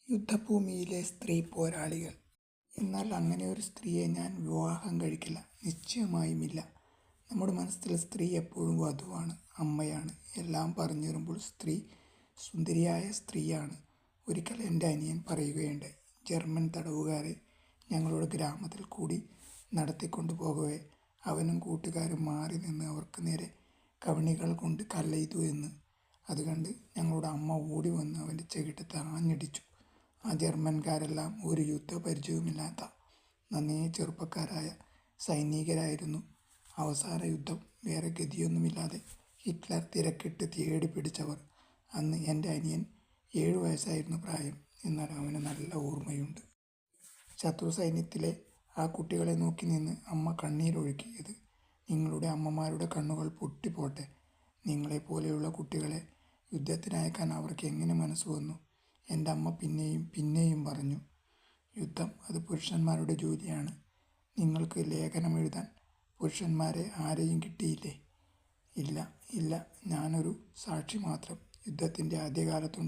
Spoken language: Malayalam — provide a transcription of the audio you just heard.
യുദ്ധഭൂമിയിലെ സ്ത്രീ പോരാളികൾ. എന്നാൽ അങ്ങനെ ഒരു സ്ത്രീയെ ഞാൻ വിവാഹം കഴിക്കില്ല, നിശ്ചയമായുമില്ല. നമ്മുടെ മനസ്സിൽ സ്ത്രീ എപ്പോഴും വധുവാണ്, അമ്മയാണ്. എല്ലാം പറഞ്ഞു വരുമ്പോൾ സ്ത്രീ സുന്ദരിയായ സ്ത്രീയാണ്. ഒരിക്കൽ എൻ്റെ അനിയൻ പറയുകയുണ്ടായി, ജർമ്മൻ തടവുകാരെ ഞങ്ങളുടെ ഗ്രാമത്തിൽ കൂടി നടത്തിക്കൊണ്ടു പോകവേ അവനും കൂട്ടുകാരും മാറി നിന്ന് അവർക്ക് നേരെ കവണികൾ കൊണ്ട് കല്ലെയ്തു എന്ന്. അത് കണ്ട് ഞങ്ങളുടെ അമ്മ ഓടി വന്ന് അവൻ്റെ ചെകിട്ടത്ത് ആഞ്ഞടിച്ചു. ആ ജർമ്മൻകാരെല്ലാം ഒരു യുദ്ധപരിചയവുമില്ലാത്ത നന്നേ ചെറുപ്പക്കാരായ സൈനികരായിരുന്നു. അവസാന യുദ്ധം വേറെ ഗതിയൊന്നുമില്ലാതെ ഹിറ്റ്ലർ തിരക്കിട്ട് തേടി പിടിച്ചവർ. അന്ന് എൻ്റെ അനിയൻ 7 വയസ്സായിരുന്നു പ്രായം. എന്നാൽ അവന് നല്ല ഓർമ്മയുണ്ട്. ശത്രു സൈന്യത്തിലെ ആ കുട്ടികളെ നോക്കി നിന്ന് അമ്മ കണ്ണീരൊഴുക്കിയത്. നിങ്ങളുടെ അമ്മമാരുടെ കണ്ണുകൾ പൊട്ടിപ്പോട്ടെ. നിങ്ങളെപ്പോലെയുള്ള കുട്ടികളെ യുദ്ധത്തിനയക്കാൻ അവർക്ക് എങ്ങനെ മനസ്സ് വന്നു? എൻ്റെ അമ്മ പിന്നെയും പിന്നെയും പറഞ്ഞു. യുദ്ധം അത് പുരുഷന്മാരുടെ ജോലിയാണ്. നിങ്ങൾക്ക് ലേഖനം എഴുതാൻ പുരുഷന്മാരെ ആരെയും കിട്ടിയില്ലേ? ഇല്ല, ഞാനൊരു സാക്ഷി മാത്രം. യുദ്ധത്തിൻ്റെ ആദ്യകാലത്തുണ്ടായ